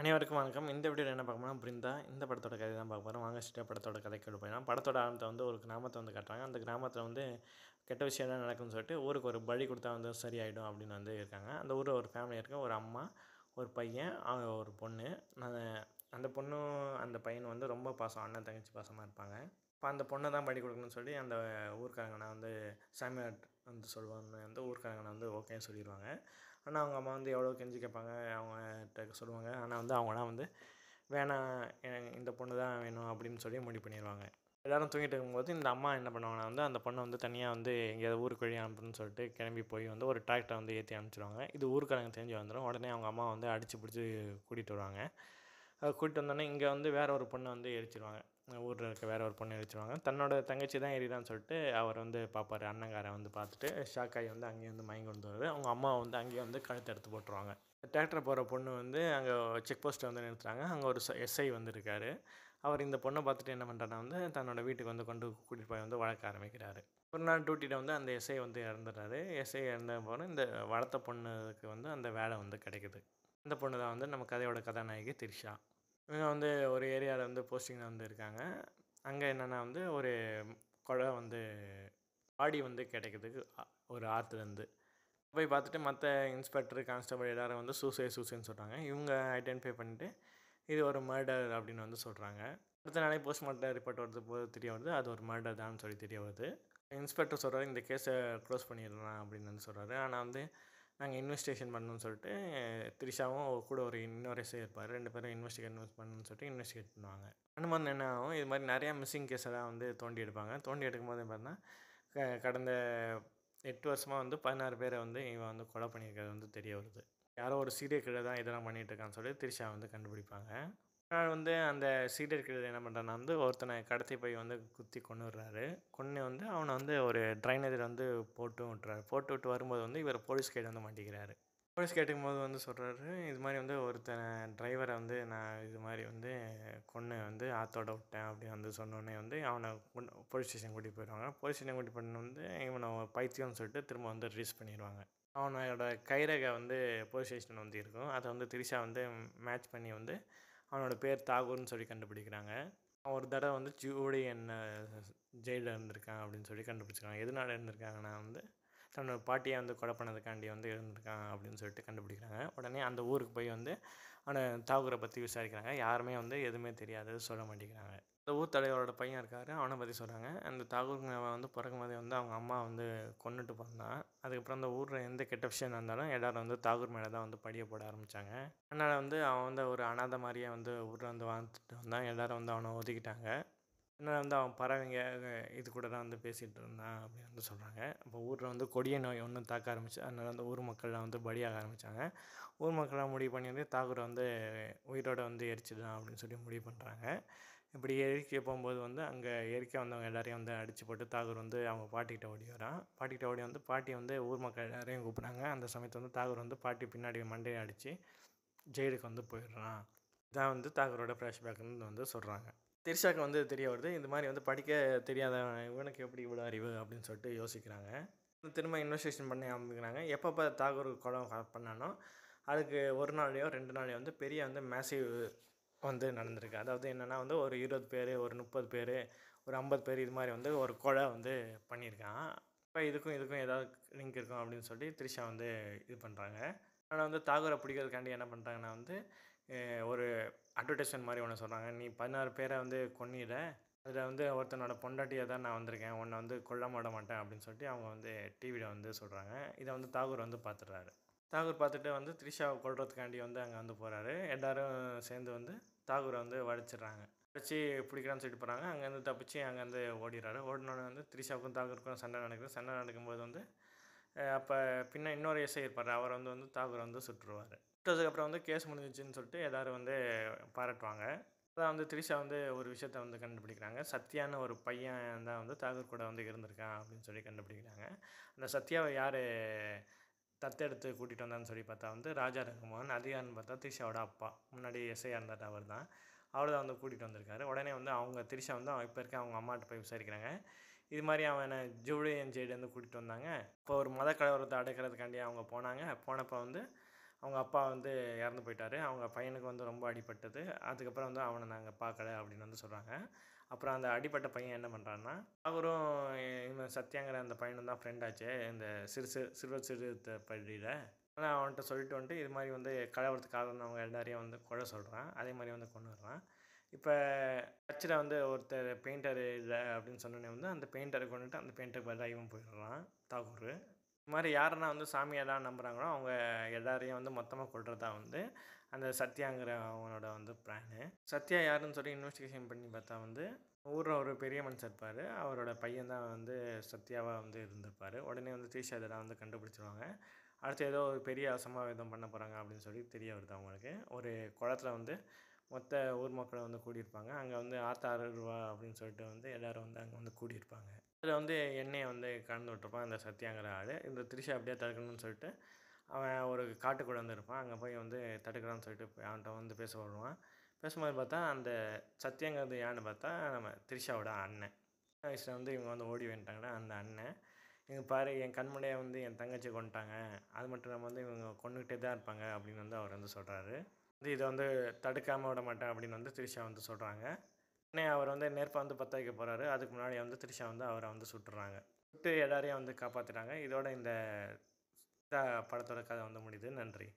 அனைவருக்கும் வணக்கம். இந்த வீடியோல என்ன பார்க்க போறோம்னா, பிருந்தா இந்த படத்தோட கதை தான் பார்க்க போறோம். வாங்க ஸ்ட்ரெயிட்டா படத்தோட கதைக்குள்ள போயிடலாம். படத்தோட ஆரம்பத்துல வந்து ஒரு கிராமத்த வந்து காட்டுறாங்க. அந்த கிராமத்துல வந்து கெட்ட விஷயம் எல்லாம் நடக்குதுன்னு சொல்லிட்டு, ஊருக்கு ஒரு பலி குடுத்தா வந்து சரியாயிடும் அப்படின்னு வந்து இருக்காங்க. அந்த ஊர்ல ஒரு ஃபேமிலி இருக்கு. ஒரு அம்மா, ஒரு பையன், ஒரு பொண்ணு. அ அந்த பொண்ணும், அந்த பையனும் வந்து ரொம்ப பாசம். அண்ணன், தங்கச்சி பாசமா இருப்பாங்க. இப்ப அந்த பொண்ண தான் பலி குடுக்கணும்னு சொல்லி அந்த ஊர்க்காரங்கலாம் வந்து சாமியார் வந்து சொல்லுவாங்க. வந்து ஊர்க்காரங்க வந்து ஓகேன்னு சொல்லிருவாங்க. ஆனா, அவங்க அம்மா வந்து எவ்வளோ கெஞ்சி கேட்பாங்க. அவங்கட்ட சொல்லுவாங்க. ஆனா வந்து அவங்கலாம் வந்து வேணாம், இந்த பொண்ணு தான் வேணும் அப்படின்னு சொல்லி முடிவு பண்ணிருவாங்க. எல்லாரும் தூங்கிட்டு இருக்கும்போது இந்த அம்மா என்ன பண்ணுவாங்கன்னா வந்து, அந்த பொண்ண வந்து தனியா வந்து எங்கேயாவது ஊருக்கு வழி அனுப்பணும்னு சொல்லிட்டு கிளம்பி போய் வந்து ஒரு டிராக்டர வந்து ஏத்தி அனுப்பிச்சுருவாங்க. இது ஊர்க்காரங்க தெரிஞ்சு வந்துரும். உடனே அவங்க அம்மா வந்து அடிச்சு புடிச்சு கூட்டிட்டு வருவாங்க. கூட்டிட்டு வந்தோனே இங்க வந்து வேற ஒரு பொண்ண வந்து எரிச்சுருவாங்க. ஊர்ல இருக்க வேற ஒரு பொண்ண எரிச்சுருவாங்க. தன்னோட தங்கச்சி தான் எரியுறான்னு சொல்லிட்டு அவர் வந்து பார்ப்பாரு. அண்ணங்காரன் வந்து பார்த்துட்டு ஷாக் ஆகி வந்து அங்கேயே வந்து மயங்கி விழுந்துருவாரு. அவங்க அம்மாவ வந்து அங்கேயே வந்து கழுத்த அறுத்து போட்டுருவாங்க. டிராக்டர் போகிற பொண்ணு வந்து அங்கே செக் போஸ்ட்டை வந்து நிறுத்துறாங்க. அங்கே ஒரு எஸ்ஐ வந்து இருக்காரு. அவர் இந்த பொண்ணை பார்த்துட்டு என்ன பண்ணுறாருன்னா வந்து தன்னோட வீட்டுக்கு வந்து கூட்டிகிட்டு போய் வந்து வளர்க்க ஆரம்பிக்கிறாரு. ஒரு நாள் டியூட்டியில் வந்து அந்த எஸ்ஐ வந்து இறந்துடுறாரு. எஸ்ஐ இறந்த போது இந்த வளர்த்த பொண்ணுக்கு வந்து அந்த வேலை வந்து கிடைக்குது. அந்த பொண்ணு தான் வந்து நம்ம கதையோட கதாநாயகி திரிஷா. இவங்க வந்து ஒரு ஏரியாவில் வந்து போஸ்டிங்கில் வந்து இருக்காங்க. அங்கே என்னென்னா வந்து ஒரு கொலை வந்து பாடி வந்து கிடைக்குது ஒரு ஆற்றுலேருந்து. போய் பார்த்துட்டு மற்ற இன்ஸ்பெக்டர், கான்ஸ்டபிள் எல்லாரும் வந்து சூசைட்ன்னு சொல்கிறாங்க. இவங்க ஐடென்டிஃபை பண்ணிட்டு இது ஒரு மர்டர் அப்படின்னு வந்து சொல்கிறாங்க. அடுத்த நாளே போஸ்ட்மார்ட்டம் ரிப்போர்ட் வரது போது தெரிய வருது. அது ஒரு மர்டர் தான் சொல்லி தெரிய வருது. இன்ஸ்பெக்டர் சொல்கிறாரு இந்த கேஸை க்ளோஸ் பண்ணிடலாம் அப்படின்னு வந்து சொல்கிறாரு. ஆனால் வந்து நாங்கள் இன்வெஸ்டிகேஷன் பண்ணணும்னு சொல்லிட்டு திரிஷாவும் கூட ஒரு இன்னொரு எஸ்ஐ இருப்பார். 2 பேரும் இன்வெஸ்டிகேட் பண்ணணும்னு சொல்லிட்டு இன்வெஸ்டிகேட் பண்ணுவாங்க. பண்ணும்போது என்ன ஆகும், இது மாதிரி நிறையா மிஸ்ஸிங் கேஸெல்லாம் வந்து தோண்டி எடுப்பாங்க. தோண்டி எடுக்கும்போது பார்த்தீங்கன்னா கடந்த 8 வருஷமா வந்து 16 பேரை வந்து இவன் வந்து கொலை பண்ணியிருக்கிறது வந்து தெரிய வருது. யாரோ ஒரு சீரியல் கில்லர் தான் இதெல்லாம் பண்ணிட்டு இருக்கான்னு சொல்லி திரிஷா வந்து கண்டுபிடிப்பாங்க. ஆனால் வந்து அந்த சீரியல் கில்லர் என்ன பண்ணுறான்னா வந்து ஒருத்தனை கடத்தி போய் வந்து குத்தி கொன்னுடுறாரு. கொன்று வந்து அவனை வந்து ஒரு ட்ரைனேஜில் வந்து போட்டும் விட்டுறாரு. போட்டு விட்டு வரும்போது வந்து இவர் போலீஸ் கைடு வந்து மாட்டிக்கிறாரு. போலீஸ் கேட்டுக்கும்போது வந்து சொல்கிறாரு, இது மாதிரி வந்து ஒருத்தனை டிரைவரை வந்து நான் இது மாதிரி வந்து கொன்று வந்து ஆத்தோட விட்டேன் அப்படின்னு வந்து சொன்னோடனே வந்து அவனை போலீஸ் ஸ்டேஷன் கூட்டிகிட்டு போயிடுவாங்க. போலீஸ் ஸ்டேஷன் கூட்டிகிட்டு போயிட்டு வந்து இவனை பைத்தியம்னு சொல்லிட்டு திரும்ப வந்து ரிலீஸ் பண்ணிடுவாங்க. அவனோட கைரேகை வந்து போலீஸ் ஸ்டேஷன் வந்து இருக்கும். அதை வந்து திரிஷா வந்து மேட்ச் பண்ணி வந்து அவனோட பேர் தாகூர்னு சொல்லி கண்டுபிடிக்கிறாங்க. அவன் ஒரு தடவை வந்து ஜூலியன் ஜெயிலில் இருந்திருக்கான் அப்படின்னு சொல்லி கண்டுபிடிச்சிருக்காங்க. எதனால இருந்திருக்காங்கன்னா வந்து தன்னோட பாட்டியை வந்து கொலை பண்ணதுக்காண்டி வந்து இருந்திருக்கான் அப்படின்னு சொல்லிட்டு கண்டுபிடிக்கிறாங்க. உடனே அந்த ஊருக்கு போய் வந்து அவனை தாகூரை பற்றி விசாரிக்கிறாங்க. யாருமே வந்து எதுவுமே தெரியாது சொல்ல மாட்டேங்கிறாங்க. அந்த ஊர் தலைவரோட பையன் இருக்காரு. அவனை பற்றி சொல்கிறாங்க. அந்த தாகூர் வந்து பிறக்கும்போதே வந்து அவங்க அம்மா வந்து கொன்னுட்டு பிறந்தான். அதுக்கப்புறம் அந்த ஊரில் எந்த கெட்ட விஷயம் நடந்தாலும் எல்லோரும் வந்து தாகூர் மேலே தான் வந்து பழிய போட ஆரம்பித்தாங்க. அதனால் வந்து அவன் வந்து ஒரு அனாதை மாதிரியே வந்து ஊரில் வந்து வாழ்ந்துட்டு வந்தான். எல்லோரும் வந்து அவனை ஒதுக்கிட்டாங்க. அதனால் வந்து அவன் பறவைங்க இது கூட தான் வந்து பேசிகிட்டு இருந்தான் அப்படின்னு வந்து சொல்கிறாங்க. அப்போ ஊரில் வந்து கொடிய நோய் ஒன்று தாக்க ஆரம்பிச்சு. அதனால் வந்து ஊர் மக்கள்லாம் வந்து பலியாக ஆரம்பித்தாங்க. ஊர் மக்கள்லாம் முடிவு பண்ணி வந்து தாகூரை வந்து உயிரோடு வந்து எரிச்சிடலாம் அப்படின்னு சொல்லி முடிவு பண்ணுறாங்க. இப்படி எரிக்க போகும்போது வந்து அங்கே எரிக்க வந்தவங்க எல்லாரையும் வந்து அடித்து போட்டு தாகூர் வந்து அவங்க பாட்டிக்கிட்ட ஓடி வரான். பாட்டிக்கிட்ட ஓடி வந்து பாட்டி வந்து ஊர் மக்கள் எல்லாரையும் கூப்பிட்றாங்க. அந்த சமயத்தில் வந்து தாகூர் வந்து பாட்டி பின்னாடி மண்டையை அடித்து ஜெயிலுக்கு வந்து போயிடுறான். இதான் வந்து தாகூரோட ஃப்ளாஷ்பேக்குன்னு வந்து சொல்கிறாங்க. திரிஷாக்கு வந்து தெரிய வருது. இந்த மாதிரி வந்து படிக்க தெரியாத இவனுக்கு எப்படி இவ்வளோ அறிவு அப்படின்னு சொல்லிட்டு யோசிக்கிறாங்க. திரும்ப இன்வெஸ்டிகேஷன் பண்ணி ஆரம்பிக்கிறாங்க. எப்பப்போ தாகூர் கொலை பண்ணானோ அதுக்கு 1 நாள்லையோ 2 நாள்லையோ வந்து பெரிய வந்து மேசிவ் வந்து நடந்திருக்கு. அதாவது என்னென்னா வந்து ஒரு 20 பேர், ஒரு 30 பேர், ஒரு 50 பேர் இது மாதிரி வந்து ஒரு கொலை வந்து பண்ணியிருக்கான். இப்போ இதுக்கும் இதுக்கும் ஏதாவது லிங்க் இருக்கும் அப்படின்னு சொல்லி திரிஷா வந்து இது பண்ணுறாங்க. ஆனால் வந்து தாகூரை பிடிக்கிறதுக்காண்டி என்ன பண்ணுறாங்கன்னா வந்து ஒரு அட்வர்டைஸ்மெண்ட் மாதிரி ஒன்று சொல்கிறாங்க. நீ 16 பேரை வந்து கொன்னிட, அதில் வந்து ஒருத்தனோட பொண்டாட்டியா தான் நான் வந்திருக்கேன். உன்னை வந்து கொல்லாம விட மாட்டேன் அப்படின்னு சொல்லிட்டு அவங்க வந்து டிவியில் வந்து சொல்கிறாங்க. இதை வந்து தாகூர் வந்து பார்த்துடுறாரு. தாகூர் பார்த்துட்டு வந்து த்ரிஷாவை கொல்றதுக்காண்டி வந்து அங்கே வந்து போகிறாரு. எல்லோரும் சேர்ந்து வந்து தாகூரை வந்து வளைச்சிடுறாங்க. வச்சு பிடிக்கிறான்னு சொல்லிட்டு போகிறாங்க. அங்கேருந்து தப்பிச்சு அங்கேருந்து ஓடிடுறாரு. ஓடினோடனே வந்து த்ரிஷாவுக்கும் தாகூருக்கும் சண்டை நடக்குது. சண்டை நடக்கும்போது வந்து அப்போ இன்னொரு எஸ்ஐ இருப்பார். அவர் வந்து வந்து தாகூரை வந்து சுட்டுருவார். சுட்டதுக்கப்புறம் வந்து கேஸ் முடிஞ்சிச்சுன்னு சொல்லிட்டு எல்லோரும் வந்து பாராட்டுவாங்க. அதான் வந்து த்ரிஷா வந்து ஒரு விஷயத்த வந்து கண்டுபிடிக்கிறாங்க. சத்யான்னு ஒரு பையன் தான் வந்து தாகூர் கூட வந்து இருந்திருக்கான் அப்படின்னு சொல்லி கண்டுபிடிக்கிறாங்க. அந்த சத்யாவை யார் தத்தெடுத்து கூட்டிகிட்டு வந்தான்னு சொல்லி பார்த்தா வந்து ராஜா ரகுமான். அது யாருன்னு பார்த்தா த்ரிஷாவோட அப்பா. முன்னாடி எஸ்ஐயாக இருந்தார் அவர் தான். அவர் தான் வந்து கூட்டிகிட்டு வந்திருக்காரு. உடனே வந்து அவங்க த்ரிஷா வந்து இப்போ இருக்க அவங்க அம்மாட்ட போய் விசாரிக்கிறாங்க. இது மாதிரி அவனை ஜூலியன் ஜெயிலேருந்து கூட்டிகிட்டு வந்தாங்க. இப்போ ஒரு மத கலவரத்தை அடக்கிறதுக்காண்டி அவங்க போனாங்க. போனப்போ வந்து அவங்க அப்பா வந்து இறந்து போயிட்டாரு. அவங்க பையனுக்கு வந்து ரொம்ப அடிபட்டது. அதுக்கப்புறம் வந்து அவன நாங்க பார்க்கல அப்படின்னு வந்து சொல்றாங்க. அப்புறம் அந்த அடிபட்ட பையன் என்ன பண்றான்னா, அவரும் இவன் சத்யாங்கிற அந்த பையனும் தான் ஃப்ரெண்ட் ஆச்சே, இந்த சிறுவர் சீர்திருத்த பள்ளியில. ஆனா அவன்ட்ட சொல்லிட்டு வந்துட்டு இது மாரி வந்து கலவரத்துக்கு காரணம் எல்லாரையும் வந்து கொல்ல சொல்றான். அதே மாரி வந்து கொன்னுடுறான். இப்ப சர்ச்சில வந்து ஒருத்தர் பெயிண்டர் இல்ல அப்படின்னு சொன்னோனே வந்து அந்த பெயிண்டர கொன்னுட்டு அந்த பெயிண்டருக்கு பதிலா இவன் போயிடுறான் தாகூர். இது மாரி யாரெல்லாம் வந்து சாமியெல்லாம் நம்புறாங்களோ, அவங்க எல்லாரையும் வந்து மொத்தமா கொல்றது தான் வந்து அந்த சத்யாங்கிற அவனோட வந்து பிளானு. சத்யா யாருன்னு சொல்லி இன்வெஸ்டிகேஷன் பண்ணி பார்த்தா வந்து, ஊர்ல ஒரு பெரிய மனுஷன் இருப்பாரு. அவரோட பையன் தான் வந்து சத்யாவா வந்து இருந்திருப்பாரு. உடனே வந்து த்ரிஷா இதெல்லாம் வந்து கண்டுபிடிச்சுருவாங்க. அடுத்து ஏதோ ஒரு பெரிய அசம்பாவிதம் பண்ண போறாங்க அப்படின்னு சொல்லி தெரிய வருது அவங்களுக்கு. ஒரு குளத்துல வந்து மொத்த ஊர் மக்களும் வந்து கூடியிருப்பாங்க. அங்க வந்து ஆத்தா அருள்வா அப்படின்னு சொல்லிட்டு வந்து எல்லாரும் வந்து அங்க வந்து கூடியிருப்பாங்க. அதில வந்து எண்ணெய வந்து கலந்து விட்டுருப்பான் அந்த சத்யாங்கிற ஆளு. இந்த த்ரிஷா எப்படியா தடுக்கணும்னு சொல்லிட்டு, அவன் ஒரு காட்டுக்குள்ள வந்து இருப்பான். அங்க போய் வந்து தடுக்கலான்னு சொல்லிட்டு அவன்ட்ட வந்து பேச வருவான். பேசும்போது பார்த்தா, அந்த சத்யாங்கிறது யாருன்னு பார்த்தா, நம்ம த்ரிஷாவோட அண்ணன். சின்ன வயசுல வந்து இவங்க வந்து ஓடி வந்துட்டாங்கல்ல அந்த அண்ணன். "இங்க பாரு என் கண் முன்னாடியே வந்து என் தங்கச்சிய கொன்னுட்டாங்க. அது மட்டும் இல்லாம வந்து இவங்க கொன்னுகிட்டே தான் இருப்பாங்க" அப்படின்னு வந்து அவர் வந்து சொல்றாரு. இத வந்து தடுக்காம விட மாட்டேன் அப்படின்னு வந்து த்ரிஷா வந்து சொல்றாங்க. உடனே அவர் வந்து நெருப்ப வந்து பத்த வைக்க போறாரு. அதுக்கு முன்னாடி வந்து த்ரிஷா வந்து அவர வந்து சுட்டுர்றாங்க. சுட்டு எல்லாரையும் வந்து காப்பாத்துறாங்க. இதோட இந்த படத்தோட கதை வந்து முடியுது. நன்றி.